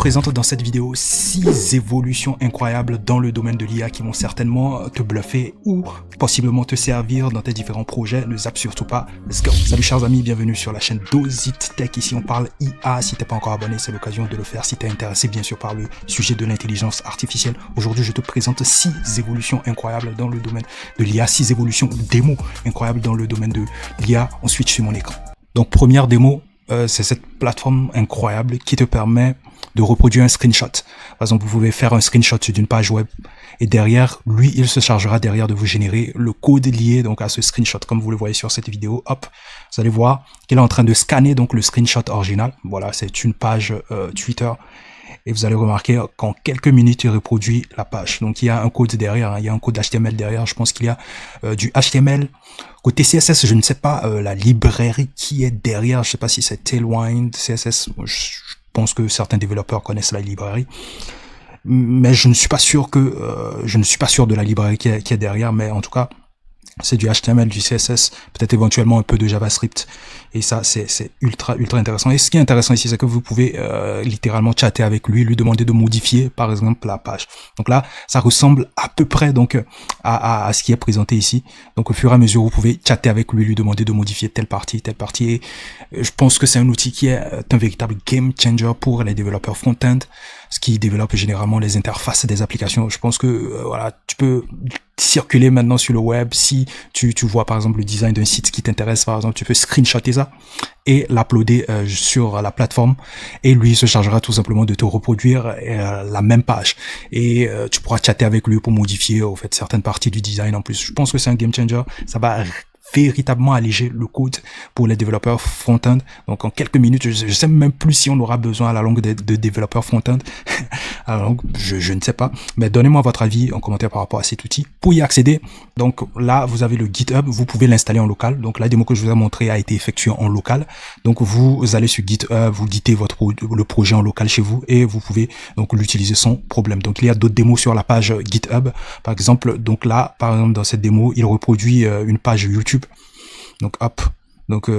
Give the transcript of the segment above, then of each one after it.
présente dans cette vidéo 6 évolutions incroyables dans le domaine de l'IA qui vont certainement te bluffer ou possiblement te servir dans tes différents projets. Ne zappe surtout pas. Let's go. Salut chers amis, bienvenue sur la chaîne Dozit Tech. Ici on parle IA. Si t'es pas encore abonné, c'est l'occasion de le faire. Si t'es intéressé bien sûr par le sujet de l'intelligence artificielle, aujourd'hui je te présente 6 évolutions incroyables dans le domaine de l'IA, 6 évolutions démos incroyables dans le domaine de l'IA. On switch sur mon écran. Donc première démo, c'est cette plateforme incroyable qui te permet de reproduire un screenshot. Par exemple, vous pouvez faire un screenshot d'une page web et derrière, lui, il se chargera derrière de vous générer le code lié donc à ce screenshot. Comme vous le voyez sur cette vidéo, hop, vous allez voir qu'il est en train de scanner donc le screenshot original. Voilà, c'est une page Twitter. Et vous allez remarquer qu'en quelques minutes, il reproduit la page. Donc, il y a un code derrière, hein, il y a un code HTML derrière. Je pense qu'il y a du HTML. Côté CSS, je ne sais pas la librairie qui est derrière. Je ne sais pas si c'est Tailwind, CSS. Je pense que certains développeurs connaissent la librairie. Mais je ne suis pas sûr de la librairie qui est derrière. Mais en tout cas, c'est du HTML, du CSS, peut-être éventuellement un peu de JavaScript. Et ça, c'est ultra intéressant. Et ce qui est intéressant ici, c'est que vous pouvez littéralement chatter avec lui demander de modifier, par exemple, la page. Donc là, ça ressemble à peu près donc à ce qui est présenté ici. Donc au fur et à mesure, vous pouvez chatter avec lui demander de modifier telle partie. Et je pense que c'est un outil qui est un véritable game changer pour les développeurs front-end, ce qui développe généralement les interfaces des applications. Je pense que voilà, tu peux circuler maintenant sur le web. Si tu vois par exemple le design d'un site qui t'intéresse, par exemple, tu peux screenshotter ça et l'uploader sur la plateforme et lui se chargera tout simplement de te reproduire la même page et tu pourras chatter avec lui pour modifier au fait certaines parties du design. En plus, je pense que c'est un game changer. Ça va véritablement alléger le code pour les développeurs front-end. Donc en quelques minutes, je sais même plus si on aura besoin à la longue de développeurs front-end. Alors je ne sais pas, mais donnez-moi votre avis en commentaire par rapport à cet outil. Pour y accéder, donc là vous avez le GitHub, vous pouvez l'installer en local. Donc la démo que je vous ai montré a été effectuée en local. Donc vous allez sur GitHub, vous guidez le projet en local chez vous et vous pouvez donc l'utiliser sans problème. Donc il y a d'autres démos sur la page GitHub. Par exemple, donc là, par exemple dans cette démo, il reproduit une page YouTube. Donc hop, donc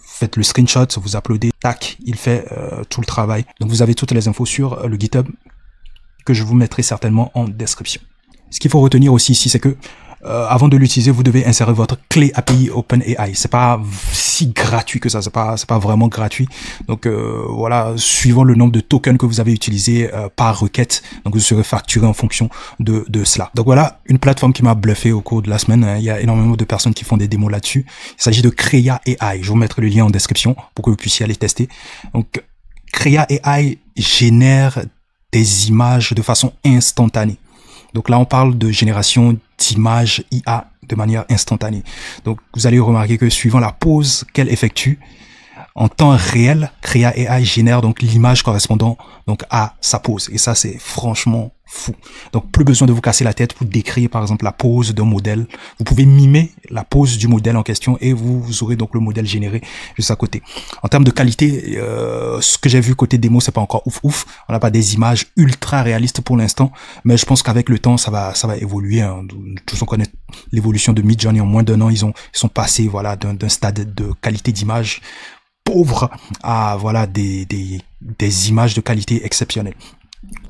faites le screenshot, vous uploadez, tac, il fait tout le travail. Donc vous avez toutes les infos sur le GitHub que je vous mettrai certainement en description. Ce qu'il faut retenir aussi ici, c'est que avant de l'utiliser, vous devez insérer votre clé API OpenAI. C'est pas si gratuit que ça, c'est pas vraiment gratuit. Donc voilà, suivant le nombre de tokens que vous avez utilisé par requête, donc vous serez facturé en fonction de cela. Donc voilà, une plateforme qui m'a bluffé au cours de la semaine. Il y a énormément de personnes qui font des démos là-dessus. Il s'agit de Krea AI. Je vous mettrai le lien en description pour que vous puissiez aller tester. Donc Krea AI génère des images de façon instantanée. Donc là, on parle de génération d'images IA de manière instantanée. Donc, vous allez remarquer que suivant la pose qu'elle effectue, en temps réel, Krea AI génère donc l'image correspondant donc à sa pose. Et ça, c'est franchement fou. Donc, plus besoin de vous casser la tête pour décrire, par exemple, la pose d'un modèle. Vous pouvez mimer la pose du modèle en question et vous aurez donc le modèle généré juste à côté. En termes de qualité, ce que j'ai vu côté démo, c'est pas encore ouf. On n'a pas des images ultra réalistes pour l'instant, mais je pense qu'avec le temps, ça va évoluer. Hein. Tous on connaît l'évolution de Midjourney. En moins d'1 an, ils sont passés voilà d'un stade de qualité d'image pauvre à voilà des images de qualité exceptionnelle.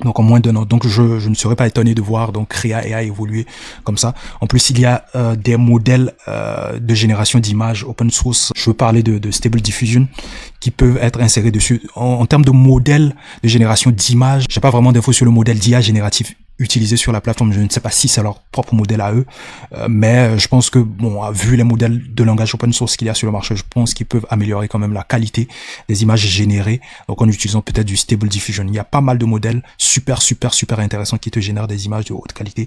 Donc en moins d'1 an. Donc je ne serais pas étonné de voir donc Krea AI évoluer comme ça. En plus, il y a des modèles de génération d'images open source. Je veux parler de Stable Diffusion qui peuvent être insérés dessus. En termes de modèles de génération d'images, j'ai pas vraiment d'infos sur le modèle d'IA génératif utilisé sur la plateforme. Je ne sais pas si c'est leur propre modèle à eux, mais je pense que bon, vu les modèles de langage open source qu'il y a sur le marché, je pense qu'ils peuvent améliorer quand même la qualité des images générées. Donc en utilisant peut-être du Stable Diffusion, il y a pas mal de modèles super intéressants qui te génèrent des images de haute qualité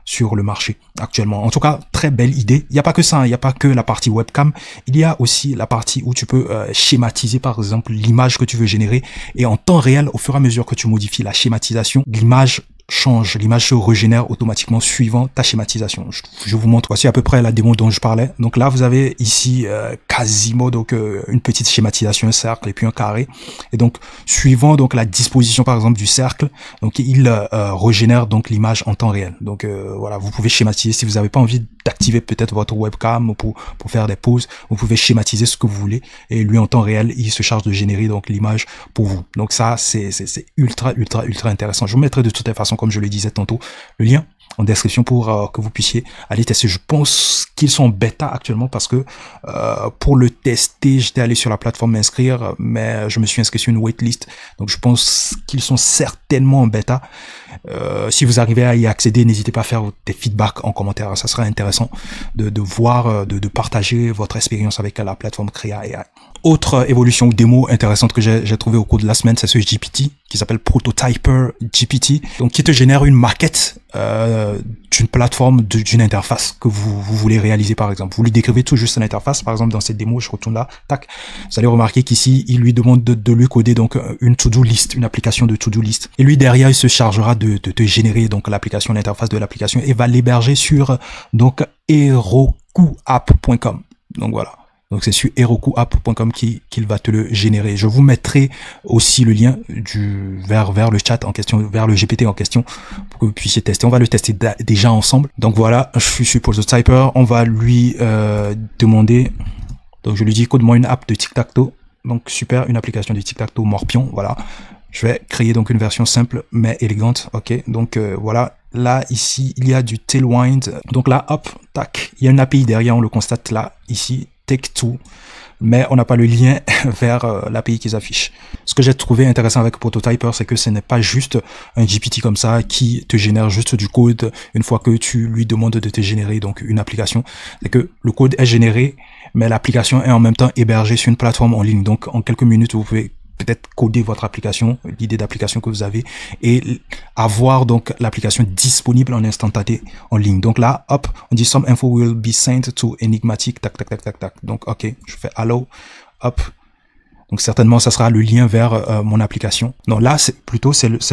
sur le marché actuellement. En tout cas, très belle idée. Il n'y a pas que ça, hein. Il n'y a pas que la partie webcam. Il y a aussi la partie où tu peux schématiser par exemple l'image que tu veux générer et en temps réel, au fur et à mesure que tu modifies la schématisation, l'image change, l'image se régénère automatiquement suivant ta schématisation. Je vous montre, voici à peu près la démo dont je parlais. Donc là, vous avez ici quasiment donc une petite schématisation, un cercle et puis un carré. Et donc, suivant donc la disposition par exemple du cercle, donc il régénère donc l'image en temps réel. Donc voilà, vous pouvez schématiser si vous n'avez pas envie d'activer peut-être votre webcam pour faire des pauses. Vous pouvez schématiser ce que vous voulez et lui en temps réel, il se charge de générer donc l'image pour vous. Donc ça, c'est ultra intéressant. Je vous mettrai de toute façon, comme je le disais tantôt, le lien en description pour que vous puissiez aller tester. Je pense qu'ils sont en bêta actuellement parce que pour le tester, j'étais allé sur la plateforme m'inscrire, mais je me suis inscrit sur une waitlist. Donc je pense qu'ils sont certainement en bêta. Si vous arrivez à y accéder, n'hésitez pas à faire des feedbacks en commentaire. Ça serait intéressant de voir, de partager votre expérience avec la plateforme Krea AI. Autre évolution ou démo intéressante que j'ai trouvé au cours de la semaine, c'est ce GPT qui s'appelle Prototyper GPT, donc qui te génère une maquette d'une plateforme, d'une interface que vous voulez réaliser par exemple. Vous lui décrivez tout juste l'interface, par exemple dans cette démo, je retourne là, tac, vous allez remarquer qu'ici il lui demande de lui coder donc une to-do list, une application de to-do list. Et lui derrière il se chargera de te générer donc l'application, l'interface de l'application et va l'héberger sur donc herokuapp.com. Donc voilà. Donc c'est sur herokuapp.com qu'il va te le générer. Je vous mettrai aussi le lien vers le chat en question, vers le GPT en question, pour que vous puissiez tester. On va le tester déjà ensemble. Donc voilà, je suis sur Prototyper. On va lui demander. Donc je lui dis code-moi une app de tic-tac-toe. Donc super, une application de tic-tac-toe Morpion. Voilà. Je vais créer donc une version simple mais élégante. Ok. Donc voilà. Là, ici, il y a du Tailwind. Donc là, hop, tac. Il y a une API derrière, on le constate là, ici. Take-Two, mais on n'a pas le lien vers l'API qu'ils affichent. Ce que j'ai trouvé intéressant avec Prototyper, c'est que ce n'est pas juste un GPT comme ça qui te génère juste du code une fois que tu lui demandes de te générer donc une application. C'est que le code est généré, mais l'application est en même temps hébergée sur une plateforme en ligne. Donc en quelques minutes, vous pouvez peut-être coder votre application, l'idée d'application que vous avez, et avoir donc l'application disponible en instantané en ligne. Donc là, hop, on dit some info will be sent to Enigmatic, tac, tac, tac, tac, tac. Donc ok, je fais allow, hop. Donc certainement, ça sera le lien vers mon application. Non, là, c'est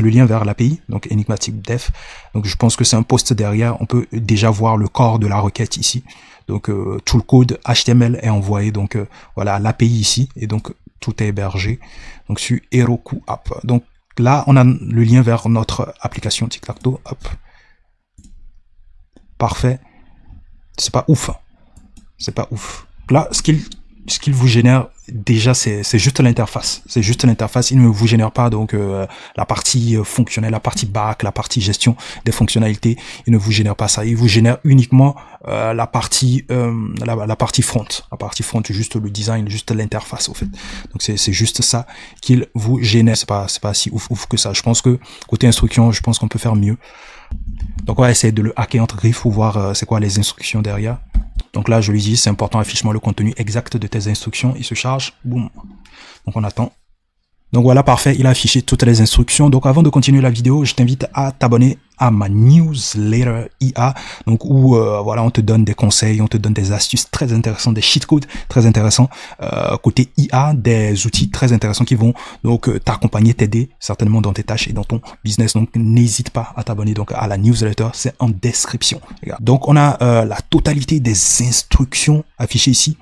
le lien vers l'API, donc Enigmatic Dev. Donc je pense que c'est un post derrière. On peut déjà voir le corps de la requête ici. Donc tout le code HTML est envoyé donc voilà à l'API ici, et donc tout est hébergé donc sur Heroku App. Donc là, on a le lien vers notre application tic-tac-toe. Hop. Parfait. C'est pas ouf. C'est pas ouf. Là, ce qu'il vous génère déjà, c'est juste l'interface. C'est juste l'interface. Il ne vous génère pas donc la partie fonctionnelle, la partie back, la partie gestion des fonctionnalités. Il ne vous génère pas ça. Il vous génère uniquement la partie front. La partie front, juste le design, juste l'interface au fait. Donc c'est juste ça qu'il vous génère. C'est pas si ouf que ça. Je pense que côté instruction, je pense qu'on peut faire mieux. Donc on va essayer de le hacker entre griffes pour voir c'est quoi les instructions derrière. Donc là, je lui dis, c'est important, affiche-moi le contenu exact de tes instructions. Il se charge, boum. Donc on attend. Donc voilà, parfait, il a affiché toutes les instructions. Donc avant de continuer la vidéo, je t'invite à t'abonner à ma newsletter IA, donc où voilà, on te donne des conseils, on te donne des astuces très intéressantes, des cheat codes très intéressants côté IA, des outils très intéressants qui vont donc t'accompagner, t'aider certainement dans tes tâches et dans ton business. Donc n'hésite pas à t'abonner donc à la newsletter, c'est en description. Donc on a la totalité des instructions affichées ici.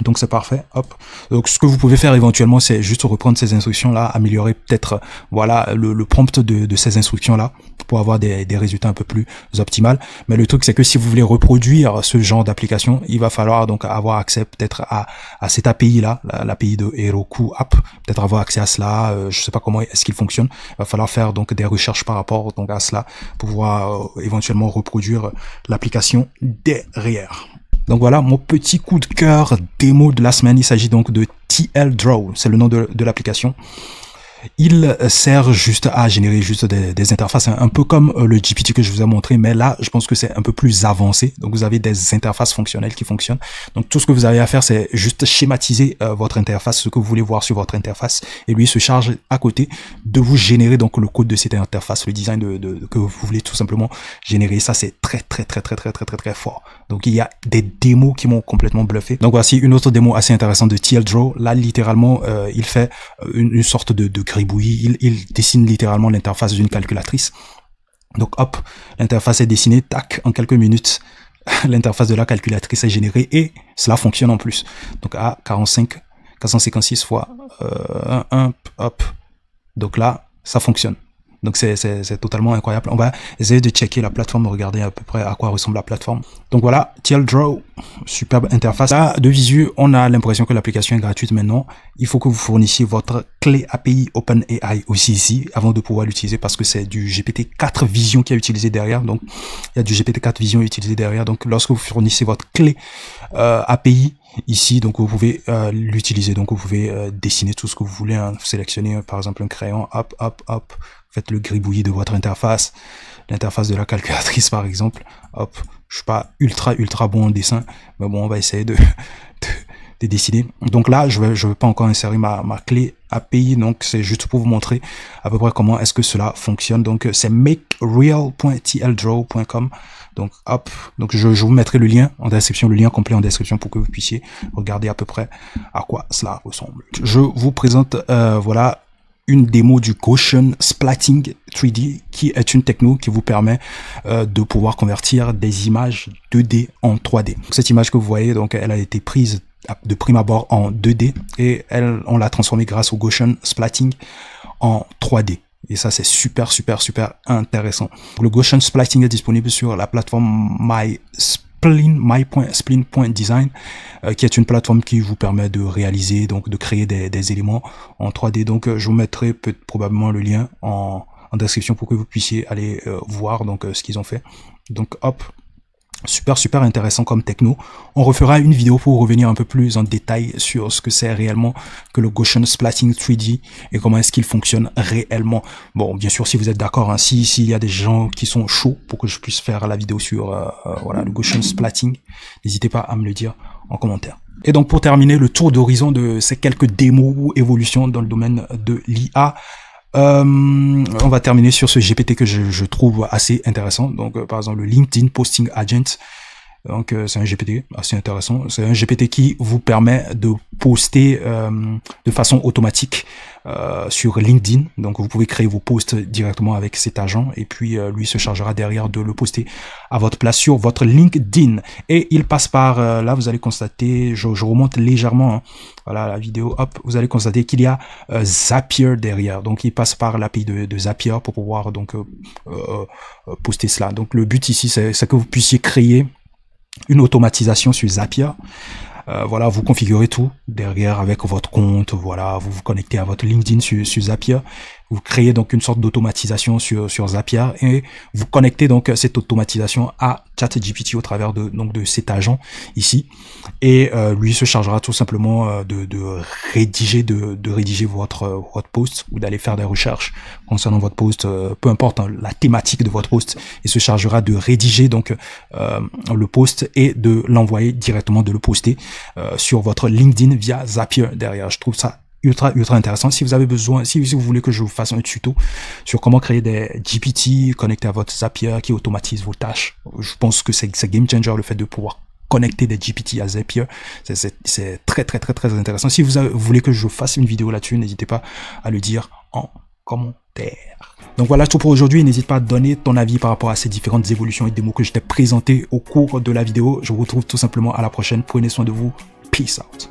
Donc c'est parfait, hop. Donc ce que vous pouvez faire éventuellement, c'est juste reprendre ces instructions-là, améliorer peut-être voilà le prompt de ces instructions-là pour avoir des résultats un peu plus optimales. Mais le truc, c'est que si vous voulez reproduire ce genre d'application, il va falloir donc avoir accès peut-être à cette API-là, l'API de Heroku App, peut-être avoir accès à cela. Je sais pas comment est-ce qu'il fonctionne. Il va falloir faire donc des recherches par rapport donc à cela pour pouvoir éventuellement reproduire l'application derrière. Donc voilà mon petit coup de cœur démo de la semaine. Il s'agit donc de TL Draw, c'est le nom de l'application. Il sert juste à générer juste des interfaces, un peu comme le GPT que je vous ai montré, mais là, je pense que c'est un peu plus avancé. Donc, vous avez des interfaces fonctionnelles qui fonctionnent. Donc, tout ce que vous avez à faire, c'est juste schématiser votre interface, ce que vous voulez voir sur votre interface, et lui se charge à côté de vous générer donc le code de cette interface, le design que vous voulez tout simplement générer. Ça, c'est très fort. Donc, il y a des démos qui m'ont complètement bluffé. Donc, voici une autre démo assez intéressante de TL Draw. Là, littéralement, il fait une sorte de gribouillis. Il dessine littéralement l'interface d'une calculatrice. Donc hop, l'interface est dessinée, tac, en quelques minutes, l'interface de la calculatrice est générée et cela fonctionne en plus. Donc à 456 fois 1, hop. Donc là, ça fonctionne. Donc c'est totalement incroyable. On va essayer de checker la plateforme, regarder à peu près à quoi ressemble la plateforme. Donc voilà, TLDraw, superbe interface. Là, de visu, on a l'impression que l'application est gratuite maintenant. Il faut que vous fournissiez votre clé API OpenAI aussi ici, avant de pouvoir l'utiliser, parce que c'est du GPT-4 Vision qui est utilisé derrière. Donc il y a du GPT-4 Vision utilisé derrière. Donc lorsque vous fournissez votre clé API ici, donc vous pouvez l'utiliser. Donc vous pouvez dessiner tout ce que vous voulez, hein. Sélectionner par exemple un crayon, hop, hop, hop. Faites le gribouillis de votre interface, l'interface de la calculatrice par exemple. Hop, je suis pas ultra bon en dessin, mais bon, on va essayer de dessiner. Donc là, je vais pas encore insérer ma clé API, donc c'est juste pour vous montrer à peu près comment est-ce que cela fonctionne. Donc c'est makereal.tldraw.com. Donc hop, donc je vous mettrai le lien en description, le lien complet en description pour que vous puissiez regarder à peu près à quoi cela ressemble. Je vous présente voilà une démo du Gaussian Splatting 3D, qui est une techno qui vous permet de pouvoir convertir des images 2D en 3D. Cette image que vous voyez, donc elle a été prise de prime abord en 2D et on l'a transformée grâce au Gaussian Splatting en 3D. Et ça, c'est super intéressant. Le Gaussian Splatting est disponible sur la plateforme my.spline.design, qui est une plateforme qui vous permet de réaliser, donc de créer des éléments en 3D. Donc je vous mettrai probablement le lien en description pour que vous puissiez aller voir donc ce qu'ils ont fait. Donc hop, super intéressant comme techno. On refera une vidéo pour revenir un peu plus en détail sur ce que c'est réellement que le Gaussian Splatting 3D et comment est-ce qu'il fonctionne réellement. Bon, bien sûr, si vous êtes d'accord, hein, s'il y a des gens qui sont chauds pour que je puisse faire la vidéo sur voilà, le Gaussian Splatting, n'hésitez pas à me le dire en commentaire. Et donc pour terminer le tour d'horizon de ces quelques démos ou évolutions dans le domaine de l'IA, on va terminer sur ce GPT que je trouve assez intéressant. Donc par exemple le LinkedIn Posting Agent. Donc c'est un GPT assez intéressant. C'est un GPT qui vous permet de poster de façon automatique sur LinkedIn. Donc vous pouvez créer vos posts directement avec cet agent et puis lui se chargera derrière de le poster à votre place sur votre LinkedIn. Et il passe par là, vous allez constater, je remonte légèrement, hein, voilà la vidéo, hop, vous allez constater qu'il y a Zapier derrière. Donc il passe par l'API de Zapier pour pouvoir donc poster cela. Donc le but ici, c'est que vous puissiez créer une automatisation sur Zapier. Voilà, vous configurez tout derrière avec votre compte. Voilà, vous vous connectez à votre LinkedIn sur Zapier. Vous créez donc une sorte d'automatisation sur Zapier et vous connectez donc cette automatisation à ChatGPT au travers de cet agent ici. Et lui se chargera tout simplement de rédiger votre post ou d'aller faire des recherches concernant votre post, peu importe hein, la thématique de votre post. Il se chargera de rédiger donc le post et de l'envoyer directement, de le poster sur votre LinkedIn via Zapier derrière. Je trouve ça ultra intéressant. Si vous avez besoin, si vous voulez que je vous fasse un tuto sur comment créer des GPT connectés à votre Zapier qui automatise vos tâches, je pense que c'est game changer le fait de pouvoir connecter des GPT à Zapier. C'est très intéressant. Si vous voulez que je fasse une vidéo là-dessus, n'hésitez pas à le dire en commentaire. Donc voilà tout pour aujourd'hui. N'hésite pas à donner ton avis par rapport à ces différentes évolutions et démos que je t'ai présentées au cours de la vidéo. Je vous retrouve tout simplement à la prochaine. Prenez soin de vous. Peace out.